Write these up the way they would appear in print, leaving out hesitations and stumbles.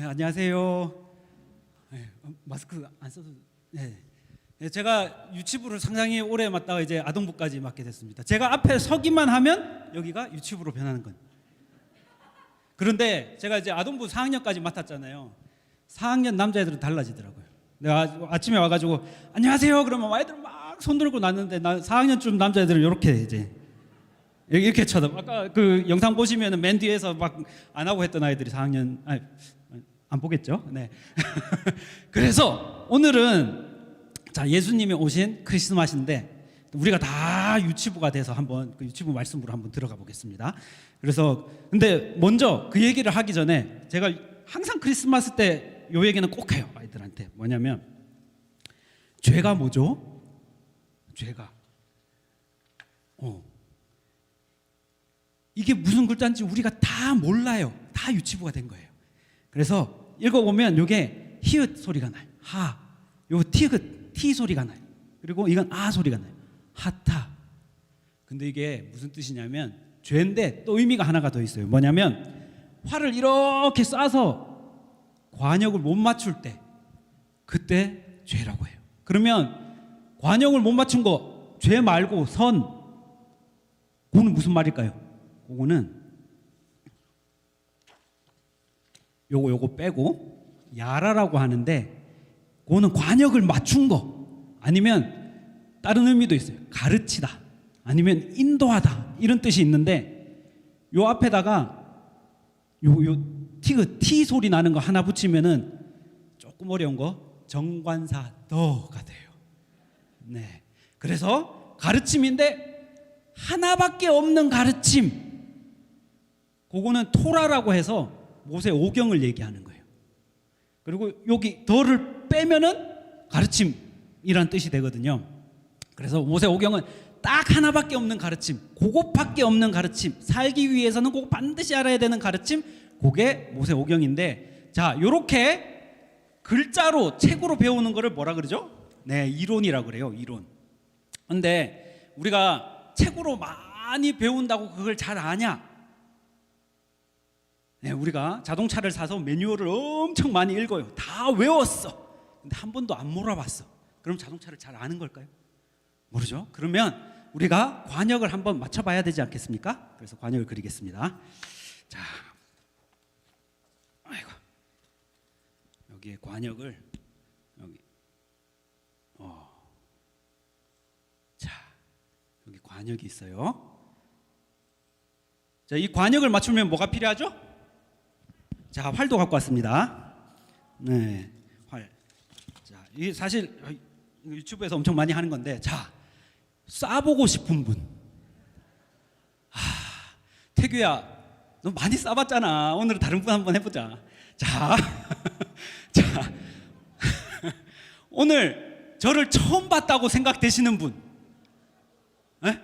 안녕하세요. 마스크 안 써도. 제가 유치부를 상당히 오래 맡다가 이제 아동부까지 맡게 됐습니다. 제가 앞에 서기만 하면 여기가 유치부로 변하는 건. 그런데 제가 이제 아동부 4학년까지 맡았잖아요. 4학년 남자애들은 달라지더라고요. 내가 아침에 와가지고 안녕하세요 그러면 아이들 막 손들고 났는데 나 4학년쯤 남자애들은 이렇게 이제 이렇게 쳐다. 아까 그 영상 보시면은 맨 뒤에서 막 안 하고 했던 아이들이 4학년 안 보겠죠? 네. 그래서 오늘은 자 예수님이 오신 크리스마스인데 우리가 다 유치부가 돼서 한번 그 유치부 말씀으로 한번 들어가 보겠습니다. 그래서 근데 먼저 그 얘기를 하기 전에 제가 항상 크리스마스 때 요 얘기는 꼭 해요 아이들한테. 뭐냐면 죄가 뭐죠? 죄가 이게 무슨 글자인지 우리가 다 몰라요. 다 유치부가 된 거예요. 그래서 읽어보면 요게 히읗 소리가 나요. 하. 요 티귿 티 소리가 나요. 그리고 이건 아 소리가 나요. 하타. 근데 이게 무슨 뜻이냐면 죄인데 또 의미가 하나가 더 있어요. 뭐냐면 활을 이렇게 쏴서 관역을 못 맞출 때 그때 죄라고 해요. 그러면 관역을 못 맞춘 거 죄 말고 선 그거는 무슨 말일까요? 그거는 요거 빼고 야라라고 하는데 그거는 관역을 맞춘 거 아니면 다른 의미도 있어요. 가르치다 아니면 인도하다 이런 뜻이 있는데 요 앞에다가 요 티그 티 소리 나는 거 하나 붙이면은 조금 어려운 거 정관사 더가 돼요. 네. 그래서 가르침인데 하나밖에 없는 가르침. 그거는 토라라고 해서 모세 오경을 얘기하는 거예요. 그리고 여기 더를 빼면은 가르침이란 뜻이 되거든요. 그래서 모세 오경은 딱 하나밖에 없는 가르침, 그것밖에 없는 가르침, 살기 위해서는 꼭 반드시 알아야 되는 가르침, 그게 모세 오경인데, 자, 요렇게 글자로 책으로 배우는 거를 뭐라 그러죠? 네, 이론이라고 그래요. 이론. 근데 우리가 책으로 많이 배운다고 그걸 잘 아냐? 네, 우리가 자동차를 사서 매뉴얼을 엄청 많이 읽어요. 다 외웠어. 근데 한 번도 안 몰아봤어. 그럼 자동차를 잘 아는 걸까요? 모르죠. 그러면 우리가 관역을 한번 맞춰봐야 되지 않겠습니까? 그래서 관역을 그리겠습니다. 자, 아이고, 여기에 관역을 여기, 자, 여기 관역이 있어요. 자, 이 관역을 맞추면 뭐가 필요하죠? 자, 활도 갖고 왔습니다. 네, 활. 자, 이게 사실 유튜브에서 엄청 많이 하는 건데, 자, 쏴보고 싶은 분. 태규야, 너 많이 쏴봤잖아. 오늘은 다른 분 한번 해보자. 자, 자, 오늘 저를 처음 봤다고 생각되시는 분. 에?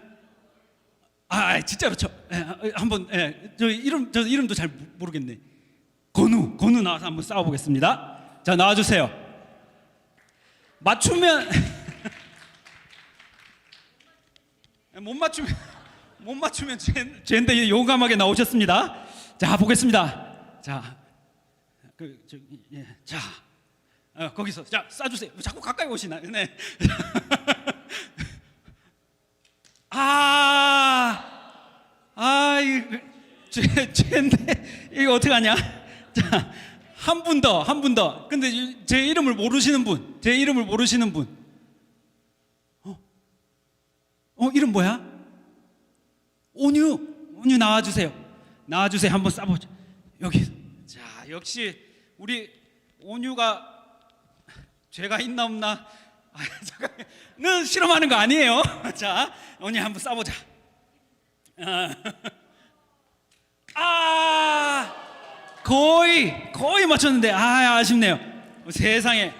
진짜로 한번 저 이름도 잘 모르겠네. 건우 나와서 한번 싸워보겠습니다. 자, 나와주세요. 맞추면 못 맞추면 죄인데 용감하게 나오셨습니다. 자, 보겠습니다. 자, 거기서 자 쏴주세요. 자꾸 가까이 오시나? 네. 죄인데 이거 어떻게 하냐? 자, 한 분 더. 근데 제 이름을 모르시는 분. 이름 뭐야? 온유 나와주세요. 한번 쏴보자. 여기. 자, 역시 우리 온유가 죄가 있나 없나? 잠깐만, 실험하는 거 아니에요. 자, 온유 한번 쏴보자. 거의 맞췄는데 아쉽네요. 세상에.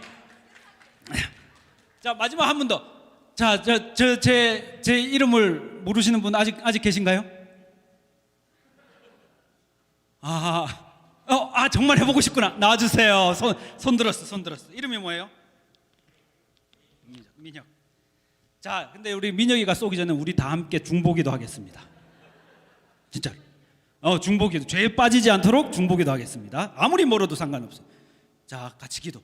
자, 마지막 한 분 더. 자, 제 이름을 모르시는 분 아직 계신가요? 정말 해보고 싶구나. 나와주세요. 손 들었어. 이름이 뭐예요? 민혁. 자, 근데 우리 민혁이가 쏘기 전에 우리 다 함께 중보기도 하겠습니다. 진짜. 중보기도. 죄에 빠지지 않도록 중보기도 하겠습니다. 아무리 멀어도 상관없어요. 자, 같이 기도.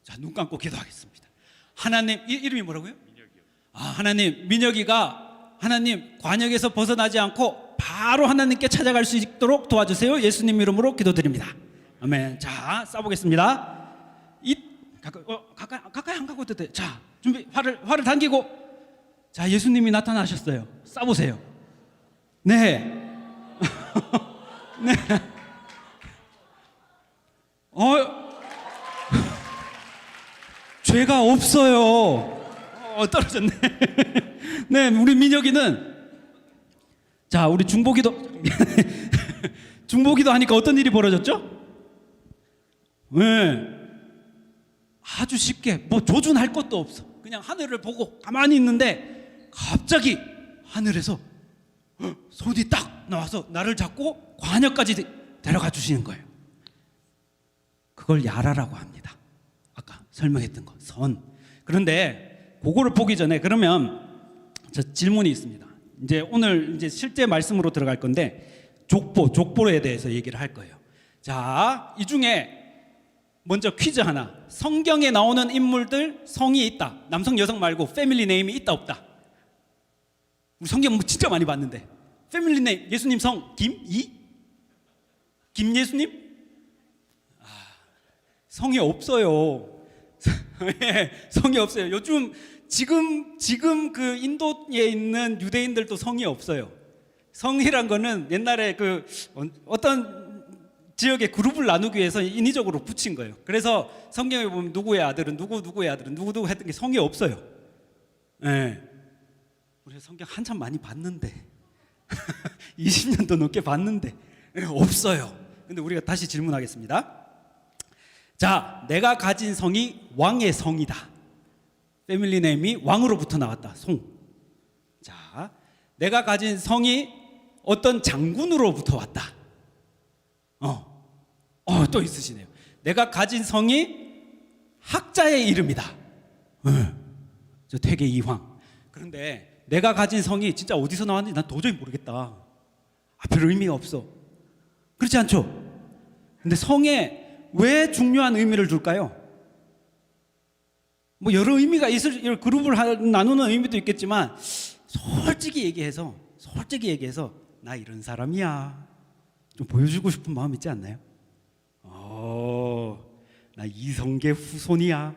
자, 눈 감고 기도하겠습니다. 하나님, 이름이 뭐라고요? 민혁이요. 하나님, 민혁이가 하나님 관역에서 벗어나지 않고 바로 하나님께 찾아갈 수 있도록 도와주세요. 예수님 이름으로 기도드립니다. 아멘. 자, 쏴보겠습니다. 가까이 안 가고 돼. 자, 준비. 활을 당기고. 자, 예수님이 나타나셨어요. 쏴보세요. 네. 네. 죄가 없어요. 떨어졌네. 네, 우리 민혁이는 자, 우리 중보기도 중보기도 하니까 어떤 일이 벌어졌죠? 네, 아주 쉽게 뭐 조준할 것도 없어. 그냥 하늘을 보고 가만히 있는데 갑자기 하늘에서 손이 딱 나와서 나를 잡고 관역까지 데려가 주시는 거예요. 그걸 야라라고 합니다. 아까 설명했던 거, 선. 그런데 그거를 보기 전에 그러면 저 질문이 있습니다. 이제 오늘 이제 실제 말씀으로 들어갈 건데 족보에 대해서 얘기를 할 거예요. 자, 이 중에 먼저 퀴즈 하나. 성경에 나오는 인물들 성이 있다. 남성, 여성 말고 패밀리 네임이 있다 없다. 우리 성경 진짜 많이 봤는데 패밀리 네임 예수님 성 김예수님? 성이 없어요. 성이 없어요. 요즘 지금 그 인도에 있는 유대인들도 성이 없어요. 성이란 거는 옛날에 그 어떤 지역의 그룹을 나누기 위해서 인위적으로 붙인 거예요. 그래서 성경에 보면 누구의 아들은 누구의 아들은 누구 했던 게 성이 없어요. 네. 우리 성경 한참 많이 봤는데 20년도 넘게 봤는데 없어요. 근데 우리가 다시 질문하겠습니다. 자, 내가 가진 성이 왕의 성이다. 패밀리 네임이 왕으로부터 나왔다. 송. 자, 내가 가진 성이 어떤 장군으로부터 왔다. 또 있으시네요. 내가 가진 성이 학자의 이름이다. 저 태계 이황. 그런데 내가 가진 성이 진짜 어디서 나왔는지 난 도저히 모르겠다. 별 의미가 없어. 그렇지 않죠? 근데 성에 왜 중요한 의미를 둘까요? 뭐 여러 의미가 있을, 그룹을 나누는 의미도 있겠지만 솔직히 얘기해서 나 이런 사람이야 좀 보여주고 싶은 마음 있지 않나요? 나 이성계 후손이야.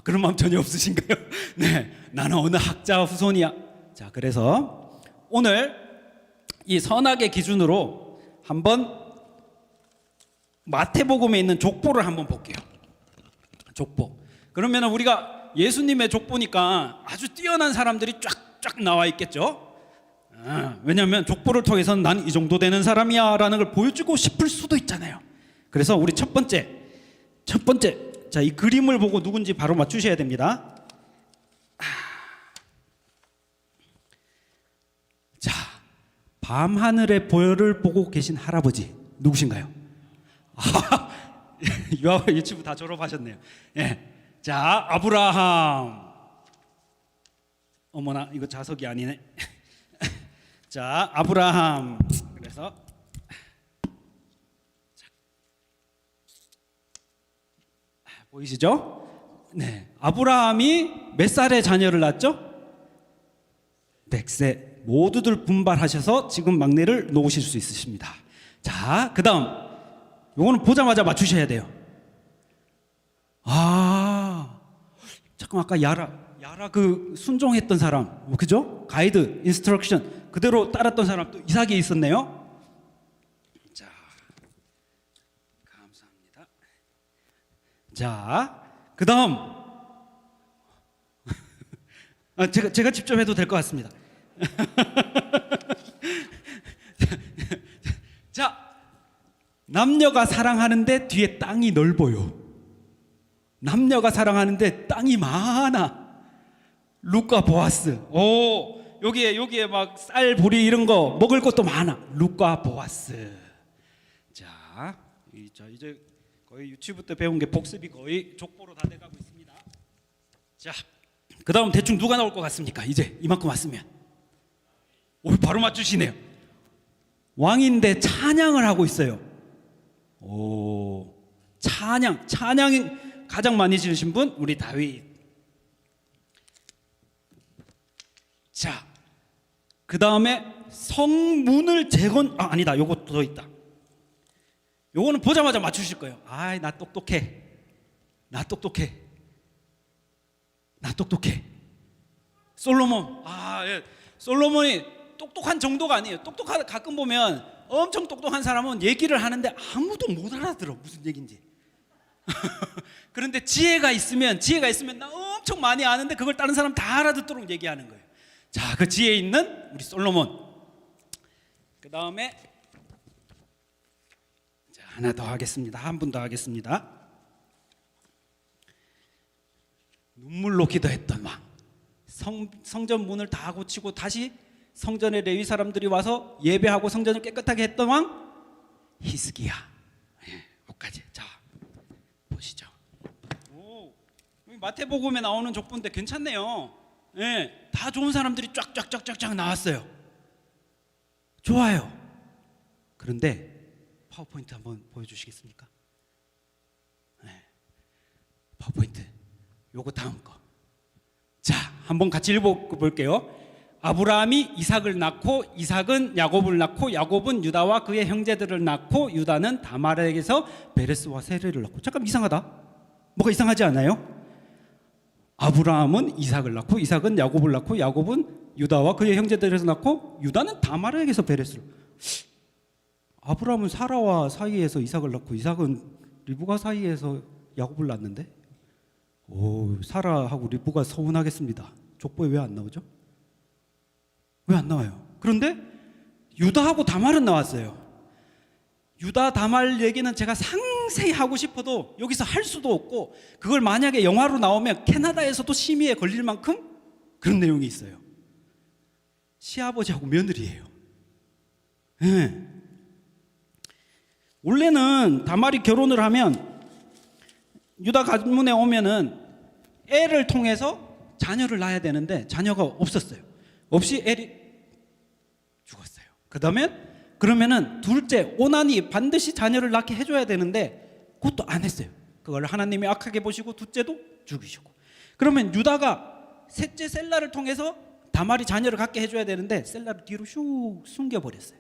그런 마음 전혀 없으신가요? 네, 나는 어느 학자 후손이야. 자, 그래서 오늘 이 선악의 기준으로 한번 마태복음에 있는 족보를 한번 볼게요. 족보. 그러면 우리가 예수님의 족보니까 아주 뛰어난 사람들이 쫙쫙 나와 있겠죠. 왜냐하면 족보를 통해서는 난 이 정도 되는 사람이야 라는 걸 보여주고 싶을 수도 있잖아요. 그래서 우리 첫 번째 자, 이 그림을 보고 누군지 바로 맞추셔야 됩니다. 자, 밤하늘의 별을 보고 계신 할아버지 누구신가요? 유치부 다 졸업하셨네요. 예. 자, 아브라함. 어머나, 이거 자석이 아니네. 자, 아브라함. 그래서 보이시죠? 네. 아브라함이 몇 살에 자녀를 낳았죠? 100세. 모두들 분발하셔서 지금 막내를 놓으실 수 있으십니다. 자, 그다음 요거는 보자마자 맞추셔야 돼요. 잠깐 아까 야라 그 순종했던 사람, 그죠? 가이드, 인스트럭션 그대로 따랐던 사람 또 이삭이 있었네요. 자, 감사합니다. 자, 그다음 제가 직접 해도 될 것 같습니다. 자, 남녀가 사랑하는데 뒤에 땅이 넓어요. 남녀가 사랑하는데 땅이 많아. 룻과 보아스. 여기에 막 쌀, 보리 이런 거 먹을 것도 많아. 룻과 보아스. 자, 이제 거의 유치부 때 배운 게 복습이 거의 족보로 다 돼가고 있습니다. 자, 그다음 대충 누가 나올 것 같습니까? 이제 이만큼 왔으면. 바로 맞추시네요. 왕인데 찬양을 하고 있어요. 오, 찬양 가장 많이 지으신 분 우리 다윗. 자, 그 다음에 성문을 아니다, 요거 더 있다. 요거는 보자마자 맞추실 거예요. 아이, 나 똑똑해. 솔로몬. 예. 솔로몬이 똑똑한 정도가 아니에요. 가끔 보면 엄청 똑똑한 사람은 얘기를 하는데 아무도 못 알아들어, 무슨 얘기인지. 그런데 지혜가 있으면 나 엄청 많이 아는데 그걸 다른 사람 다 알아듣도록 얘기하는 거예요. 자, 그 지혜 있는 우리 솔로몬. 그 다음에 하나 더 하겠습니다. 한 분 더 하겠습니다. 눈물로 기도했던 왕. 성전 문을 다 고치고 다시 성전에 레위 사람들이 와서 예배하고 성전을 깨끗하게 했던 왕 히스기야. 여기까지. 자, 보시죠. 여기 마태복음에 나오는 족보인데 괜찮네요. 다 좋은 사람들이 쫙쫙쫙쫙 나왔어요. 좋아요. 그런데 파워포인트 한번 보여주시겠습니까? 파워포인트. 요거 다음 거. 자, 한번 같이 읽어볼게요. 아브라함이 이삭을 낳고 이삭은 야곱을 낳고 야곱은 유다와 그의 형제들을 낳고 유다는 다말에게서 베레스와 세레를 낳고. 잠깐 이상하다. 뭐가 이상하지 않아요? 아브라함은 이삭을 낳고 이삭은 야곱을 낳고 야곱은 유다와 그의 형제들에서 낳고 유다는 다말에게서 베레스를. 아브라함은 사라와 사이에서 이삭을 낳고 이삭은 리브가 사이에서 야곱을 낳는데, 사라하고 리브가 서운하겠습니다. 족보에 왜 안 나오죠? 왜 안 나와요? 그런데 유다하고 다말은 나왔어요. 유다 다말 얘기는 제가 상세히 하고 싶어도 여기서 할 수도 없고, 그걸 만약에 영화로 나오면 캐나다에서도 심의에 걸릴 만큼 그런 내용이 있어요. 시아버지하고 며느리예요. 원래는 다말이 결혼을 하면 유다 가문에 오면은 애를 통해서 자녀를 낳아야 되는데 자녀가 없었어요. 없이 엘이 죽었어요. 그러면은 둘째 오난이 반드시 자녀를 낳게 해줘야 되는데 그것도 안 했어요. 그걸 하나님이 악하게 보시고 둘째도 죽이시고. 그러면 유다가 셋째 셀라를 통해서 다말이 자녀를 갖게 해줘야 되는데 셀라를 뒤로 슉 숨겨버렸어요.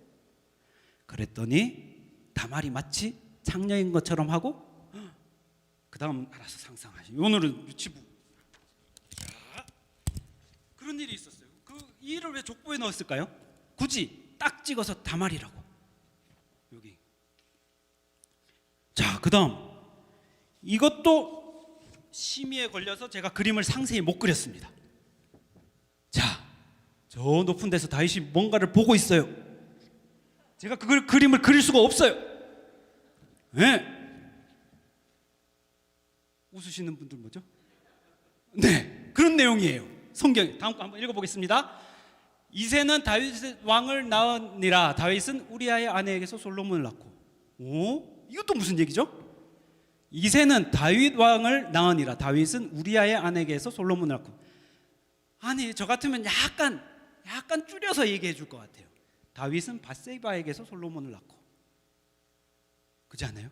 그랬더니 다말이 마치 장녀인 것처럼 하고, 그 다음 알아서 상상하시. 오늘은 유치부. 자, 그런 일이 있었어요. 이 일을 왜 족보에 넣었을까요? 굳이 딱 찍어서 다말이라고. 여기. 자, 그 다음 이것도 심의에 걸려서 제가 그림을 상세히 못 그렸습니다. 자, 저 높은 데서 다윗이 뭔가를 보고 있어요. 제가 그림을 그릴 수가 없어요. 웃으시는 분들 뭐죠? 그런 내용이에요. 성경. 다음 거 한번 읽어보겠습니다. 이새는 다윗 왕을 낳으니라. 다윗은 우리아의 아내에게서 솔로몬을 낳고. 이것도 무슨 얘기죠? 이새는 다윗 왕을 낳으니라. 다윗은 우리아의 아내에게서 솔로몬을 낳고. 아니, 저 같으면 약간 줄여서 얘기해 줄 것 같아요. 다윗은 밧세바에게서 솔로몬을 낳고. 그렇지 않아요?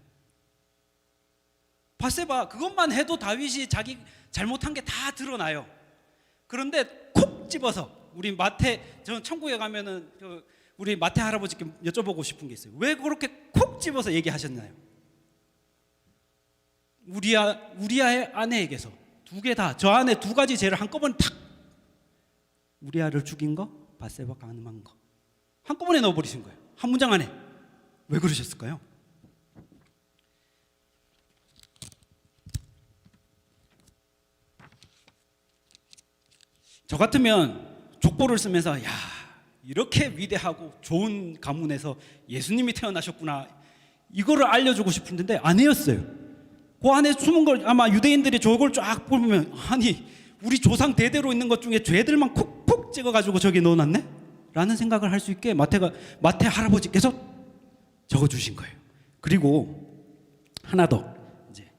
밧세바 그것만 해도 다윗이 자기 잘못한 게 다 드러나요. 그런데 콕 집어서 저는 천국에 가면은 우리 마태 할아버지께 여쭤보고 싶은 게 있어요. 왜 그렇게 콕 집어서 얘기하셨나요? 우리아의 아내에게서 두 개 다, 저 안에 두 가지 죄를 한꺼번에 탁. 우리아를 죽인 거, 밧세바 간음한 거 한꺼번에 넣어버리신 거예요. 한 문장 안에. 왜 그러셨을까요? 저 같으면 족보를 쓰면서 이렇게 위대하고 좋은 가문에서 예수님이 태어나셨구나, 이거를 알려주고 싶은데 아니었어요. 그 안에 숨은 걸 아마 유대인들이 저걸 쫙 보면, 아니 우리 조상 대대로 있는 것 중에 죄들만 콕콕 찍어가지고 저기 넣어놨네? 라는 생각을 할 수 있게 마태 할아버지께서 적어주신 거예요. 그리고 하나 더, 이제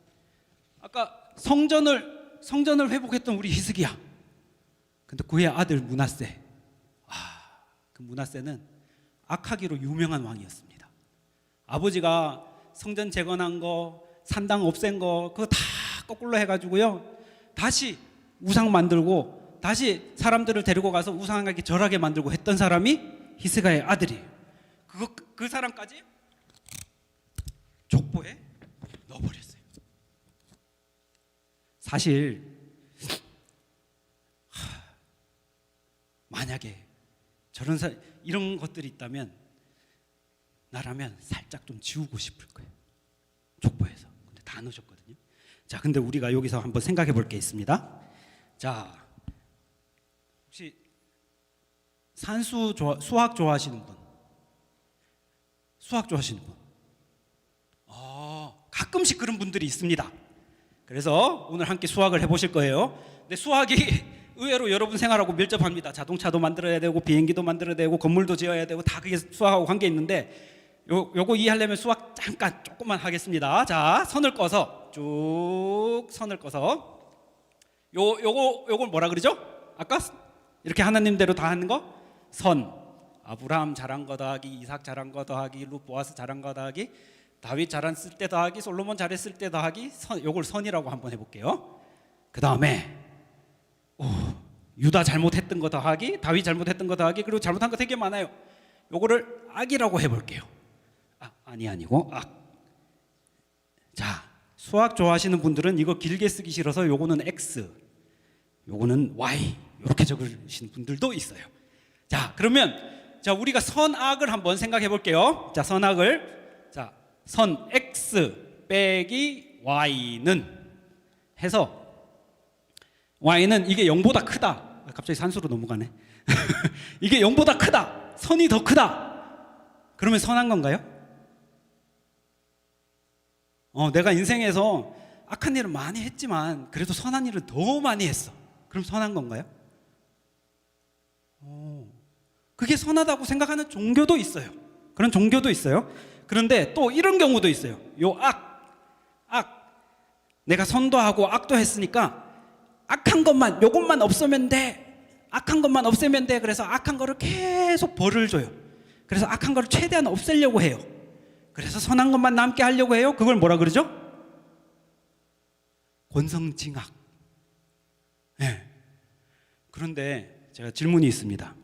아까 성전을 회복했던 우리 히스기야. 근데 그의 아들 므낫세. 그 므낫세는 악하기로 유명한 왕이었습니다. 아버지가 성전 재건한 거, 산당 없앤 거 그거 다 거꾸로 해가지고요, 다시 우상 만들고 다시 사람들을 데리고 가서 우상에게 절하게 만들고 했던 사람이 히스기야의 아들이에요. 그 사람까지 족보에 넣어버렸어요. 사실 만약에 이런 것들이 있다면 나라면 살짝 좀 지우고 싶을 거예요, 족보에서. 근데 다 넣으셨거든요. 자, 근데 우리가 여기서 한번 생각해 볼 게 있습니다. 자, 혹시 수학 좋아하시는 분? 수학 좋아하시는 분? 가끔씩 그런 분들이 있습니다. 그래서 오늘 함께 수학을 해보실 거예요. 근데 수학이 의외로 여러분 생활하고 밀접합니다. 자동차도 만들어야 되고 비행기도 만들어야 되고 건물도 지어야 되고 다 그게 수학하고 관계 있는데 요거 이해하려면 수학 잠깐 조금만 하겠습니다. 자, 선을 꺼서 쭉 선을 꺼서 요걸 뭐라 그러죠? 아까 이렇게 하나님대로 다 하는 거? 선. 아브라함 잘한 거 더하기, 이삭 잘한 거 더하기, 룻 보아스 잘한 거 더하기, 다윗 잘했을 때 더하기, 솔로몬 잘했을 때 더하기, 요걸 선이라고 한번 해볼게요. 그 다음에 유다 잘못했던 거 더하기, 다윗 잘못했던 거 더하기, 그리고 잘못한 거 되게 많아요. 요거를 악이라고 해볼게요. 아니고 악. 자, 수학 좋아하시는 분들은 이거 길게 쓰기 싫어서 요거는 X, 요거는 Y 이렇게 적으시는 분들도 있어요. 자, 그러면 우리가 선악을 한번 생각해 볼게요. 자, 선악을, 자, 선 X 빼기 Y는 해서 Y는 이게 0보다 크다. 갑자기 산수로 넘어가네. 이게 0보다 크다. 선이 더 크다. 그러면 선한 건가요? 내가 인생에서 악한 일을 많이 했지만 그래도 선한 일을 더 많이 했어. 그럼 선한 건가요? 그게 선하다고 생각하는 종교도 있어요. 그런 종교도 있어요. 그런데 또 이런 경우도 있어요. 요 내가 선도 하고 악도 했으니까 악한 것만, 요것만 없으면 돼. 악한 것만 없애면 돼. 그래서 악한 거를 계속 벌을 줘요. 그래서 악한 거를 최대한 없애려고 해요. 그래서 선한 것만 남게 하려고 해요. 그걸 뭐라 그러죠? 권성징악. 네. 그런데 제가 질문이 있습니다.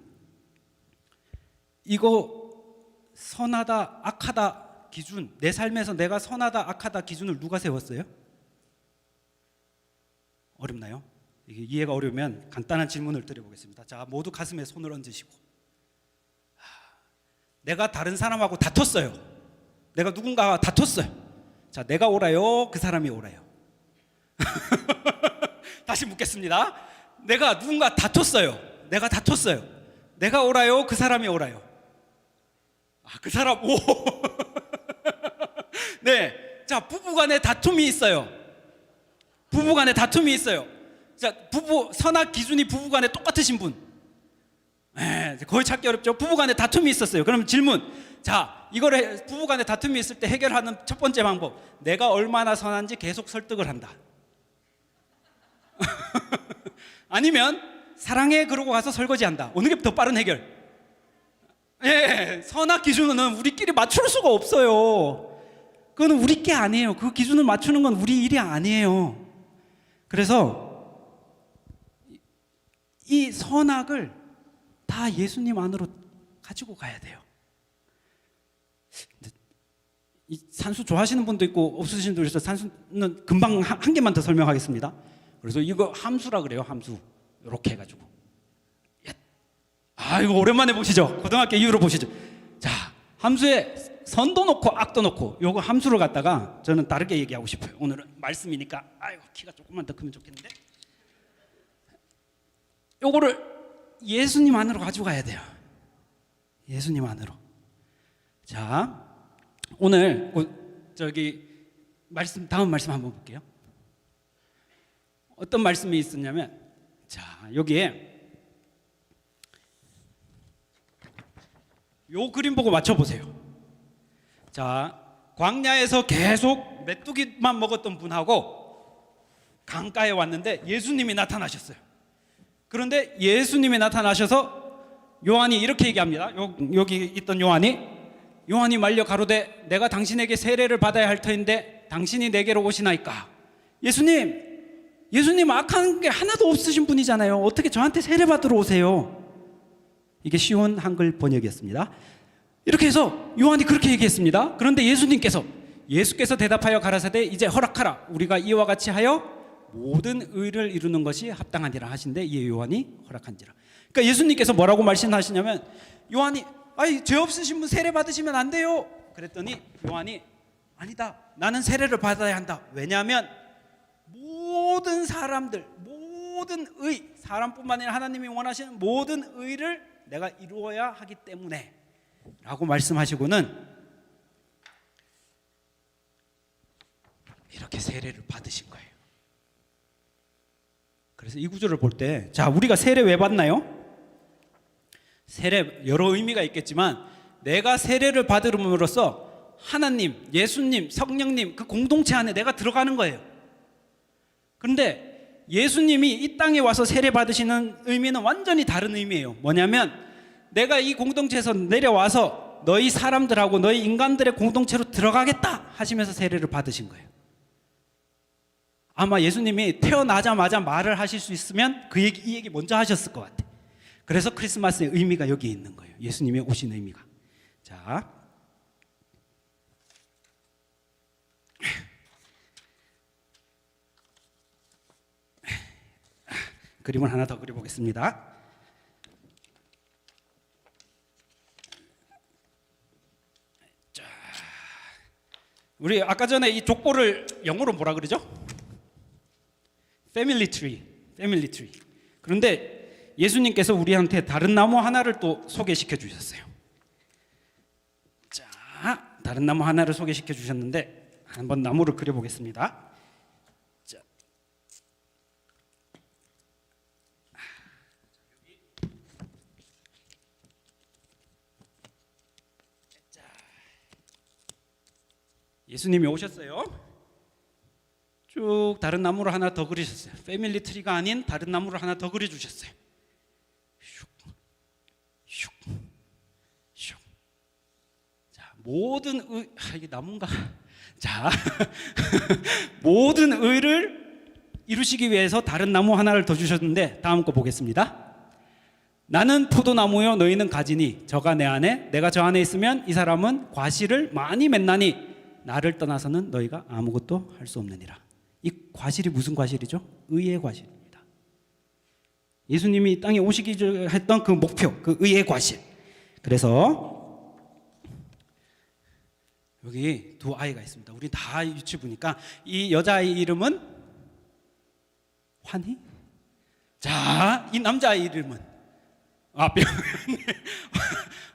이거 선하다, 악하다 기준, 내 삶에서 내가 선하다, 악하다 기준을 누가 세웠어요? 어렵나요? 이게 이해가 어려우면 간단한 질문을 드려보겠습니다. 자, 모두 가슴에 손을 얹으시고, 내가 다른 사람하고 다퉜어요. 내가 누군가와 다퉜어요. 자, 내가 옳아요? 그 사람이 옳아요? 다시 묻겠습니다. 내가 누군가 다퉜어요. 내가 옳아요? 그 사람이 옳아요? 그 사람, 오. 네. 자, 부부간에 다툼이 있어요. 자, 선악 기준이 부부간에 똑같으신 분. 거의 찾기 어렵죠. 부부간에 다툼이 있었어요. 그럼 질문. 자, 이거를 부부간에 다툼이 있을 때 해결하는 첫 번째 방법. 내가 얼마나 선한지 계속 설득을 한다. 아니면 사랑해 그러고 가서 설거지한다. 어느 게 더 빠른 해결? 선악 기준은 우리끼리 맞출 수가 없어요. 그거는 우리 게 아니에요. 그 기준을 맞추는 건 우리 일이 아니에요. 그래서 이 선악을 다 예수님 안으로 가지고 가야 돼요. 이 산수 좋아하시는 분도 있고 없으신 분도 있어서 산수는 금방 한 개만 더 설명하겠습니다. 그래서 이거 함수라 그래요. 함수 이렇게 해가지고, 이거 오랜만에 보시죠. 고등학교 이후로 보시죠. 자, 함수에 선도 놓고 악도 놓고 요거 함수를 갖다가 저는 다르게 얘기하고 싶어요. 오늘은 말씀이니까 키가 조금만 더 크면 좋겠는데, 요거를 예수님 안으로 가지고 가야 돼요. 예수님 안으로. 자, 오늘 다음 말씀 한번 볼게요. 어떤 말씀이 있었냐면, 자, 여기에 요 그림 보고 맞춰보세요. 자, 광야에서 계속 메뚜기만 먹었던 분하고 강가에 왔는데 예수님이 나타나셨어요. 그런데 예수님이 나타나셔서 요한이 이렇게 얘기합니다. 여기 있던 요한이 말려 가로되 내가 당신에게 세례를 받아야 할 터인데 당신이 내게로 오시나이까. 예수님 악한 게 하나도 없으신 분이잖아요. 어떻게 저한테 세례 받으러 오세요? 이게 쉬운 한글 번역이었습니다. 이렇게 해서 요한이 그렇게 얘기했습니다. 그런데 예수께서 대답하여 가라사대 이제 허락하라. 우리가 이와 같이 하여 모든 의를 이루는 것이 합당하니라 하신데 이에 요한이 허락한지라. 그러니까 예수님께서 뭐라고 말씀하시냐면 요한이 죄 없으신 분 세례 받으시면 안 돼요. 그랬더니 요한이 아니다. 나는 세례를 받아야 한다. 왜냐하면 모든 사람들, 모든 의, 사람뿐만 아니라 하나님이 원하시는 모든 의를 내가 이루어야 하기 때문에 라고 말씀하시고는 이렇게 세례를 받으신 거예요. 그래서 이 구절을 볼 때, 자, 우리가 세례 왜 받나요? 세례 여러 의미가 있겠지만 내가 세례를 받음으로써 하나님, 예수님, 성령님 그 공동체 안에 내가 들어가는 거예요. 그런데 예수님이 이 땅에 와서 세례 받으시는 의미는 완전히 다른 의미예요. 뭐냐면 내가 이 공동체에서 내려와서 너희 사람들하고 너희 인간들의 공동체로 들어가겠다 하시면서 세례를 받으신 거예요. 아마 예수님이 태어나자마자 말을 하실 수 있으면 이 얘기 먼저 하셨을 것 같아요. 그래서 크리스마스의 의미가 여기에 있는 거예요. 예수님의 오신 의미가. 자, 그림을 하나 더 그려보겠습니다. 자, 우리 아까 전에 이 족보를 영어로 뭐라 그러죠? 패밀리 트리. 그런데 예수님께서 우리한테 다른 나무 하나를 또 소개시켜 주셨어요. 자, 다른 나무 하나를 소개시켜 주셨는데 한번 나무를 그려보겠습니다. 자, 예수님이 오셨어요. 쭉 다른 나무를 하나 더 그리셨어요. 패밀리 트리가 아닌 다른 나무를 하나 더 그려주셨어요. 슉. 자, 모든 이게 나무인가? 자, 모든 의를 이루시기 위해서 다른 나무 하나를 더 주셨는데 다음 거 보겠습니다. 나는 포도나무요 너희는 가지니 저가 내 안에 내가 저 안에 있으면 이 사람은 과실을 많이 맺나니 나를 떠나서는 너희가 아무것도 할 수 없느니라. 이 과실이 무슨 과실이죠? 의의 과실입니다. 예수님이 이 땅에 오시기 전에 했던 그 목표, 그 의의 과실. 그래서 여기 두 아이가 있습니다. 우리 다 유치부니까 이 여자아이 이름은 환희. 자, 이 남자아이 이름은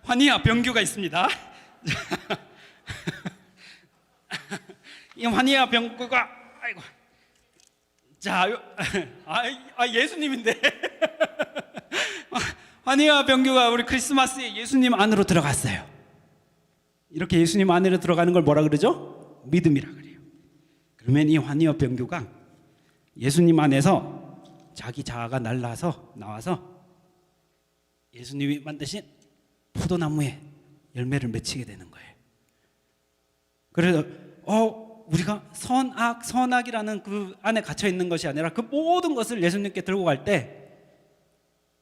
환희와 병규가 있습니다. 이 환희와 병규가 아이고. 자, 예수님인데. 환희와 병규가 우리 크리스마스에 예수님 안으로 들어갔어요. 이렇게 예수님 안으로 들어가는 걸 뭐라 그러죠? 믿음이라 그래요. 그러면 이 환희와 병규가 예수님 안에서 자기 자아가 나와서 예수님이 만드신 포도나무에 열매를 맺히게 되는 거예요. 그래서 우리가 선악이라는 그 안에 갇혀 있는 것이 아니라 그 모든 것을 예수님께 들고 갈 때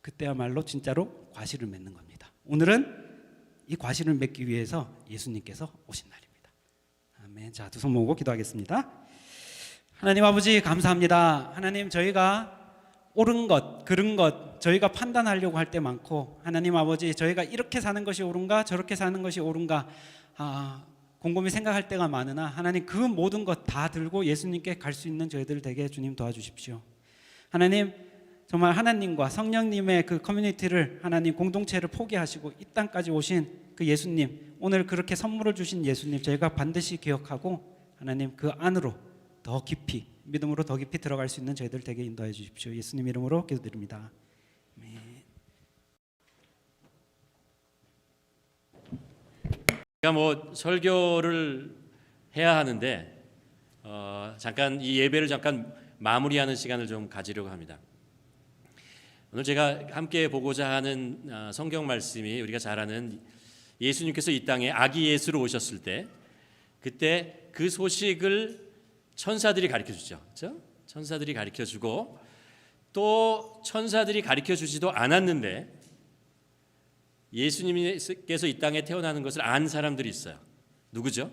그때야말로 진짜로 과실을 맺는 겁니다. 오늘은 이 과실을 맺기 위해서 예수님께서 오신 날입니다. 아멘. 자, 두 손 모으고 기도하겠습니다. 하나님 아버지 감사합니다. 하나님 저희가 옳은 것, 그른 것 저희가 판단하려고 할 때 많고 하나님 아버지 저희가 이렇게 사는 것이 옳은가 저렇게 사는 것이 옳은가 곰곰이 생각할 때가 많으나 하나님 그 모든 것 다 들고 예수님께 갈 수 있는 저희들 되게 주님 도와주십시오. 하나님 정말 하나님과 성령님의 그 커뮤니티를 하나님 공동체를 포기하시고 이 땅까지 오신 그 예수님 오늘 그렇게 선물을 주신 예수님 저희가 반드시 기억하고 하나님 그 안으로 더 깊이 믿음으로 더 깊이 들어갈 수 있는 저희들 되게 인도해 주십시오. 예수님 이름으로 기도드립니다. 아멘. 제가 설교를 해야 하는데 잠깐 이 예배를 잠깐 마무리하는 시간을 좀 가지려고 합니다. 오늘 제가 함께 보고자 하는 성경 말씀이 우리가 잘 아는 예수님께서 이 땅에 아기 예수로 오셨을 때 그때 그 소식을 천사들이 가르쳐 주죠. 그렇죠? 천사들이 가르쳐 주고 또 천사들이 가르쳐 주지도 않았는데 예수님께서 이 땅에 태어나는 것을 안 사람들이 있어요. 누구죠?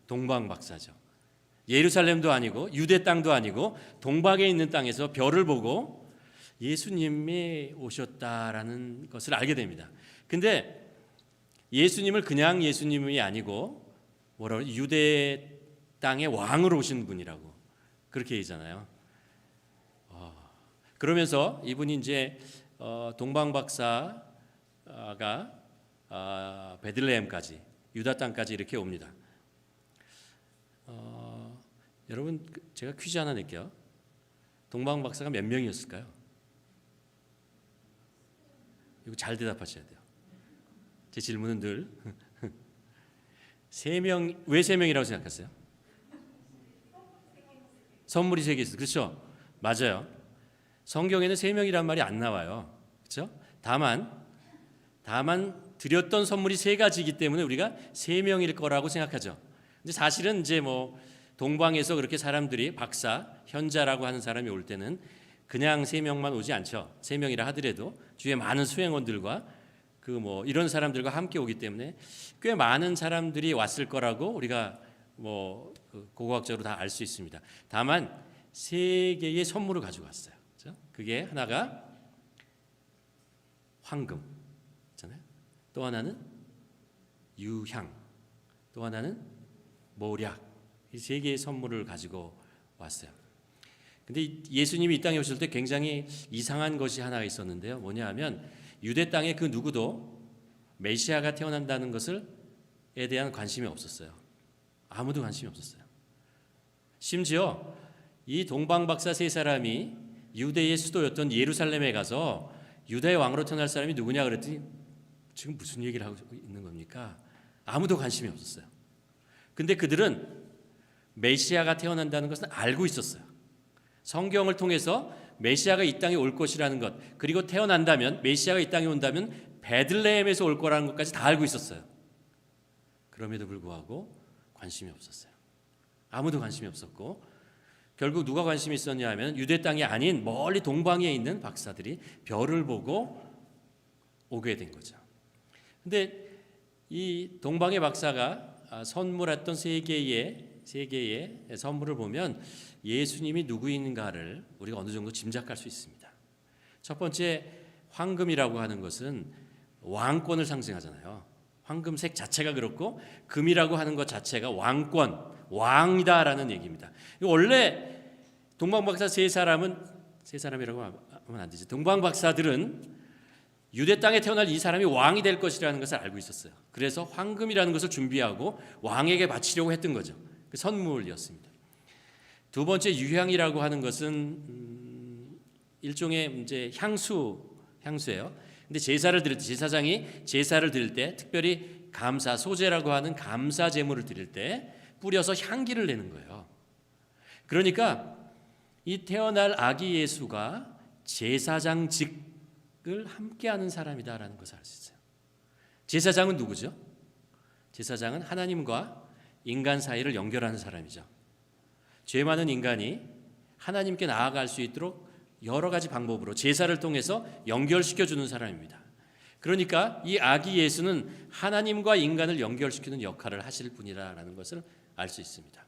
동방 박사죠. 예루살렘도 아니고 유대 땅도 아니고 동방에 있는 땅에서 별을 보고 예수님이 오셨다라는 것을 알게 됩니다. 근데 예수님을 그냥 예수님이 아니고 뭐라고 유대 땅의 왕으로 오신 분이라고 그렇게 얘기잖아요. 그러면서 이분이 이제 동방 박사가 베들레헴까지 유다 땅까지 이렇게 옵니다. 여러분 제가 퀴즈 하나 낼게요. 동방 박사가 몇 명이었을까요? 이거 잘 대답하셔야 돼요. 제 질문은 늘 3명. 왜 3명이라고 생각하세요? 선물이 3개 있어요. 그렇죠? 맞아요. 성경에는 3명이란 말이 안 나와요. 그렇죠? 다만 드렸던 선물이 3가지이기 때문에 우리가 3명일 거라고 생각하죠. 근데 사실은 이제 뭐 동방에서 그렇게 사람들이 박사, 현자라고 하는 사람이 올 때는 그냥 3명만 오지 않죠. 3명이라 하더라도 주위에 많은 수행원들과 그 뭐 이런 사람들과 함께 오기 때문에 꽤 많은 사람들이 왔을 거라고 우리가 뭐 고고학적으로 다 알 수 있습니다. 다만 3개의 선물을 가지고 왔어요. 그렇죠? 그게 하나가 황금, 있잖아요. 또 하나는 유향, 또 하나는 모략. 이 3개의 선물을 가지고 왔어요. 근데 예수님이 이 땅에 오실 때 굉장히 이상한 것이 하나 있었는데요. 뭐냐 하면 유대 땅에 그 누구도 메시아가 태어난다는 것을에 대한 관심이 없었어요. 아무도 관심이 없었어요. 심지어 이 동방 박사 3사람이 유대의 수도였던 예루살렘에 가서 유다의 왕으로 태어날 사람이 누구냐 그랬더니 지금 무슨 얘기를 하고 있는 겁니까? 아무도 관심이 없었어요. 근데 그들은 메시아가 태어난다는 것은 알고 있었어요. 성경을 통해서 메시아가 이 땅에 올 것이라는 것, 그리고 태어난다면 메시아가 이 땅에 온다면 베들레헴에서 올 거라는 것까지 다 알고 있었어요. 그럼에도 불구하고 관심이 없었어요. 아무도 관심이 없었고 결국 누가 관심이 있었냐 하면 유대 땅이 아닌 멀리 동방에 있는 박사들이 별을 보고 오게 된 거죠. 근데 이 동방의 박사가 선물했던 3개의 선물을 보면 예수님이 누구인가를 우리가 어느 정도 짐작할 수 있습니다. 첫 번째, 황금이라고 하는 것은 왕권을 상징하잖아요. 황금색 자체가 그렇고 금이라고 하는 것 자체가 왕권, 왕이다라는 얘기입니다. 원래 동방박사 3사람이라고 하면 안 되지. 동방박사들은 유대 땅에 태어날 이 사람이 왕이 될 것이라는 것을 알고 있었어요. 그래서 황금이라는 것을 준비하고 왕에게 바치려고 했던 거죠. 그 선물이었습니다. 두 번째, 유향이라고 하는 것은 일종의 이제 향수예요. 근데 제사를 드릴 때, 제사장이 제사를 드릴 때 특별히 감사 소제라고 하는 감사 제물을 드릴 때 뿌려서 향기를 내는 거예요. 그러니까 이 태어날 아기 예수가 제사장직을 함께하는 사람이다라는 것을 알 수 있어요. 제사장은 누구죠? 제사장은 하나님과 인간 사이를 연결하는 사람이죠. 죄 많은 인간이 하나님께 나아갈 수 있도록 여러 가지 방법으로 제사를 통해서 연결시켜 주는 사람입니다. 그러니까 이 아기 예수는 하나님과 인간을 연결시키는 역할을 하실 분이라는 것을 알 수 있습니다.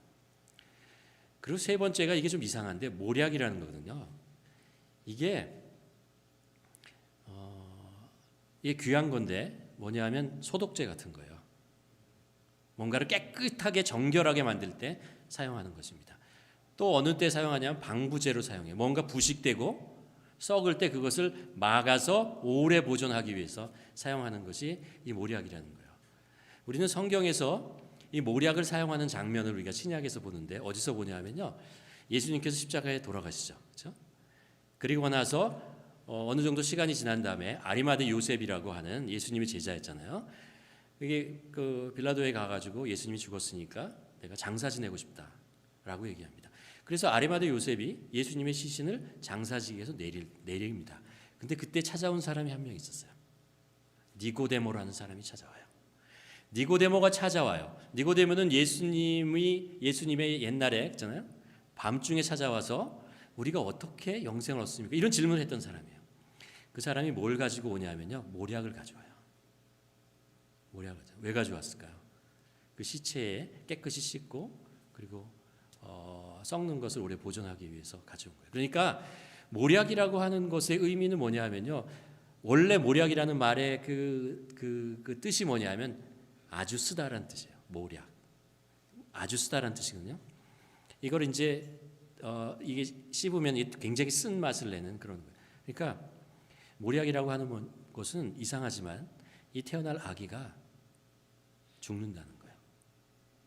그리고 세 번째가 이게 좀 이상한데 모략이라는 거거든요. 이게 귀한 건데 뭐냐면 소독제 같은 거예요. 뭔가를 깨끗하게 정결하게 만들 때 사용하는 것입니다. 또 어느 때 사용하냐면 방부제로 사용해요. 뭔가 부식되고 썩을 때 그것을 막아서 오래 보존하기 위해서 사용하는 것이 이 모략이라는 거예요. 우리는 성경에서 이 모략을 사용하는 장면을 우리가 신약에서 보는데 어디서 보냐면요. 예수님께서 십자가에 돌아가시죠. 그렇죠? 그리고 나서 어느 정도 시간이 지난 다음에 아리마대 요셉이라고 하는 예수님의 제자였잖아요. 이게 그 빌라도에 가가지고 예수님이 죽었으니까 내가 장사 지내고 싶다라고 얘기합니다. 그래서 아리마대 요셉이 예수님의 시신을 장사지기에서 내립니다. 근데 그때 찾아온 사람이 한 명 있었어요. 니고데모라는 사람이 찾아와요. 니고데모가 찾아와요. 니고데모는 예수님의 옛날에 있잖아요. 밤중에 찾아와서 우리가 어떻게 영생을 얻습니까? 이런 질문을 했던 사람이에요. 그 사람이 뭘 가지고 오냐면요, 모략을 가져와요. 모략을 왜 가져왔을까요? 그 시체에 깨끗이 씻고 그리고 썩는 것을 오래 보존하기 위해서 가져온 거예요. 그러니까 모략이라고 하는 것의 의미는 뭐냐면요, 원래 모략이라는 말의 그 뜻이 뭐냐면 아주 쓰다라는 뜻이에요. 모략, 아주 쓰다라는 뜻이거든요. 이걸 이제 이게 씹으면 굉장히 쓴 맛을 내는 그런 거예요. 그러니까 모략이라고 하는 것은 이상하지만 이 태어날 아기가 죽는다는 거예요.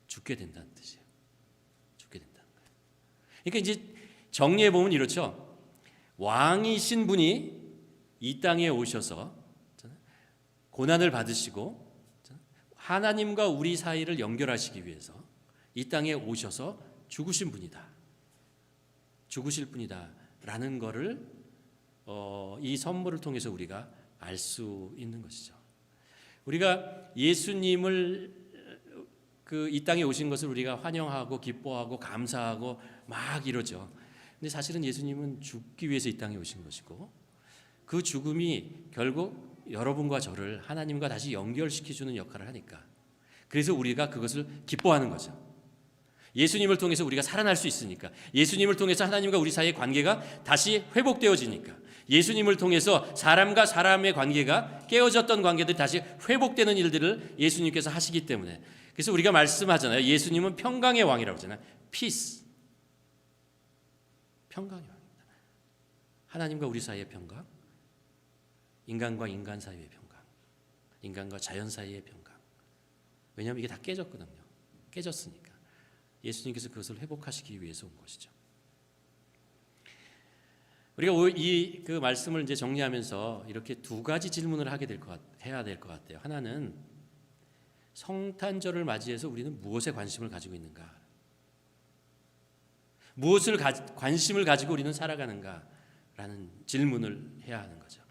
죽게 된다는 뜻이에요. 죽게 된다는 거예요. 그러니까 이제 정리해 보면 이렇죠. 왕이신 분이 이 땅에 오셔서 고난을 받으시고 하나님과 우리 사이를 연결하시기 위해서 이 땅에 오셔서 죽으신 분이다. 죽으실 분이다. 라는 거를 이 선물을 통해서 우리가 알 수 있는 것이죠. 우리가 예수님을 이 땅에 오신 것을 우리가 환영하고 기뻐하고 감사하고 막 이러죠. 근데 사실은 예수님은 죽기 위해서 이 땅에 오신 것이고 그 죽음이 결국 여러분과 저를 하나님과 다시 연결시켜주는 역할을 하니까 그래서 우리가 그것을 기뻐하는 거죠. 예수님을 통해서 우리가 살아날 수 있으니까, 예수님을 통해서 하나님과 우리 사이의 관계가 다시 회복되어지니까, 예수님을 통해서 사람과 사람의 관계가 깨어졌던 관계들이 다시 회복되는 일들을 예수님께서 하시기 때문에, 그래서 우리가 말씀하잖아요. 예수님은 평강의 왕이라고 하잖아요. 피스, 평강의 왕입니다. 하나님과 우리 사이의 평강, 인간과 인간 사이의 평강, 인간과 자연 사이의 평강. 왜냐하면 이게 다 깨졌거든요. 깨졌으니까 예수님께서 그것을 회복하시기 위해서 온 것이죠. 우리가 그 말씀을 이제 정리하면서 이렇게 두 가지 질문을 해야 될 것 같아요. 하나는 성탄절을 맞이해서 우리는 무엇에 관심을 가지고 있는가? 무엇을 관심을 가지고 우리는 살아가는가라는 질문을 해야 하는 거죠.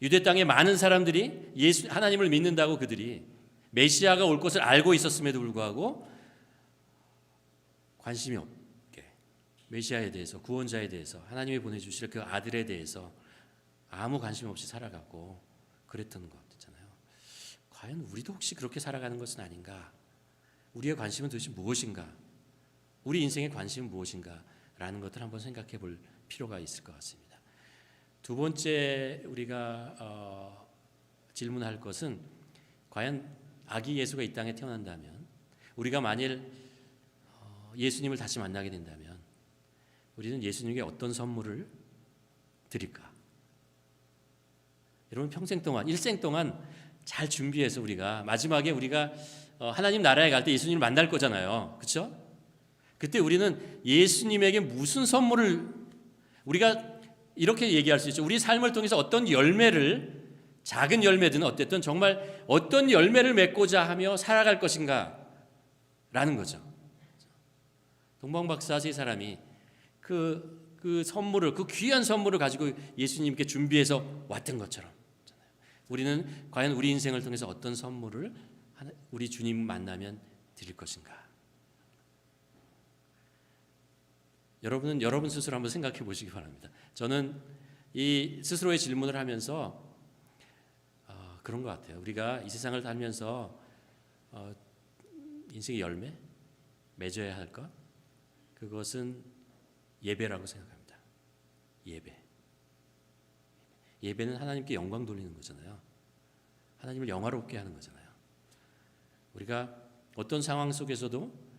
유대 땅의 많은 사람들이 하나님을 믿는다고 그들이 메시아가 올 것을 알고 있었음에도 불구하고 관심이 없게 메시아에 대해서, 구원자에 대해서, 하나님이 보내주실 그 아들에 대해서 아무 관심 없이 살아가고 그랬던 것 있잖아요. 과연 우리도 혹시 그렇게 살아가는 것은 아닌가? 우리의 관심은 도대체 무엇인가? 우리 인생의 관심은 무엇인가? 라는 것을 한번 생각해 볼 필요가 있을 것 같습니다. 두 번째 우리가 질문할 것은 과연 아기 예수가 이 땅에 태어난다면, 우리가 만일 예수님을 다시 만나게 된다면 우리는 예수님에게 어떤 선물을 드릴까? 여러분 평생 동안, 일생 동안 잘 준비해서 우리가 마지막에 우리가 하나님 나라에 갈 때 예수님을 만날 거잖아요. 그렇죠? 그때 우리는 예수님에게 무슨 선물을, 우리가 이렇게 얘기할 수 있죠. 우리 삶을 통해서 어떤 열매를, 작은 열매든 어쨌든 정말 어떤 열매를 맺고자 하며 살아갈 것인가 라는 거죠. 동방박사 세 사람이 그 선물을, 그 귀한 선물을 가지고 예수님께 준비해서 왔던 것처럼 우리는 과연 우리 인생을 통해서 어떤 선물을 우리 주님 만나면 드릴 것인가? 여러분은 여러분 스스로 한번 생각해 보시기 바랍니다. 저는 이 스스로의 질문을 하면서 그런 것 같아요. 우리가 이 세상을 살면서 인생의 열매 맺어야 할 것, 그것은 예배라고 생각합니다. 예배는 하나님께 영광 돌리는 거잖아요. 하나님을 영화롭게 하는 거잖아요. 우리가 어떤 상황 속에서도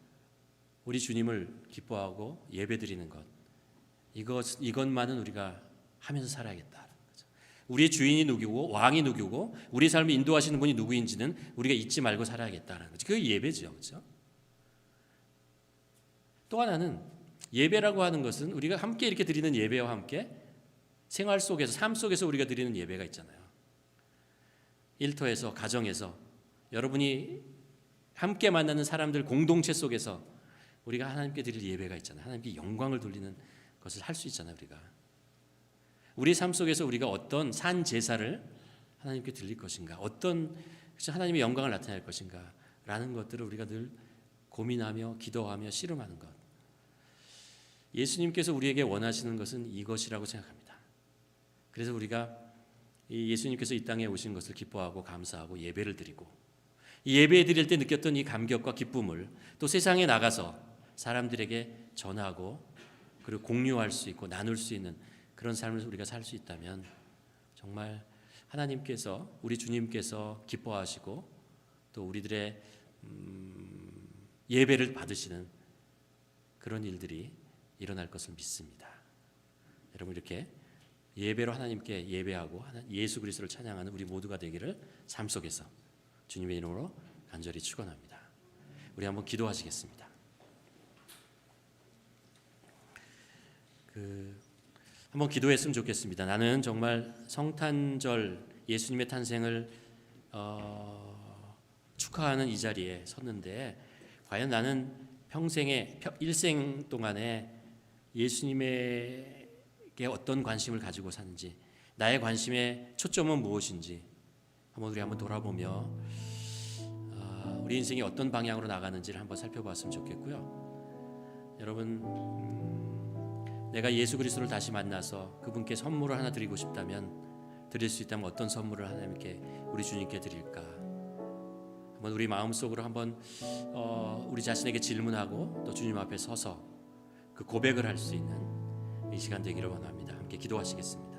우리 주님을 기뻐하고 예배드리는 것, 이것만은 우리가 하면서 살아야겠다. 우리의 주인이 누구고 왕이 누구고 우리 삶을 인도하시는 분이 누구인지는 우리가 잊지 말고 살아야겠다는 거죠. 그게 예배죠. 그렇죠? 또 하나는 예배라고 하는 것은 우리가 함께 이렇게 드리는 예배와 함께 생활 속에서, 삶 속에서 우리가 드리는 예배가 있잖아요. 일터에서, 가정에서, 여러분이 함께 만나는 사람들 공동체 속에서 우리가 하나님께 드릴 예배가 있잖아요. 하나님께 영광을 돌리는 것을 할 수 있잖아요. 우리의 삶 속에서 우리가 어떤 산 제사를 하나님께 드릴 것인가, 어떤 하나님의 영광을 나타낼 것인가 라는 것들을 우리가 늘 고민하며 기도하며 씨름하는 것. 예수님께서 우리에게 원하시는 것은 이것이라고 생각합니다. 그래서 우리가 이 예수님께서 이 땅에 오신 것을 기뻐하고 감사하고 예배를 드리고, 이 예배 드릴 때 느꼈던 이 감격과 기쁨을 또 세상에 나가서 사람들에게 전하고 그리고 공유할 수 있고 나눌 수 있는 그런 삶을 우리가 살 수 있다면 정말 하나님께서, 우리 주님께서 기뻐하시고 또 우리들의 예배를 받으시는 그런 일들이 일어날 것을 믿습니다. 여러분, 이렇게 예배로 하나님께 예배하고 예수 그리스도를 찬양하는 우리 모두가 되기를 삶 속에서 주님의 이름으로 간절히 축원합니다. 우리 한번 기도하시겠습니다. 한번 기도했으면 좋겠습니다. 나는 정말 성탄절 예수님의 탄생을 축하하는 이 자리에 섰는데 과연 나는 평생의 일생 동안에 예수님에게 어떤 관심을 가지고 사는지, 나의 관심의 초점은 무엇인지 우리 한번 돌아보며 우리 인생이 어떤 방향으로 나가는지를 한번 살펴봤으면 좋겠고요. 여러분, 내가 예수 그리스도를 다시 만나서 그분께 선물을 하나 드리고 싶다면, 드릴 수 있다면 어떤 선물을 하나님께, 우리 주님께 드릴까? 한번 우리 마음속으로 한번 우리 자신에게 질문하고 또 주님 앞에 서서 그 고백을 할 수 있는 이 시간 되기를 원합니다. 함께 기도하시겠습니다.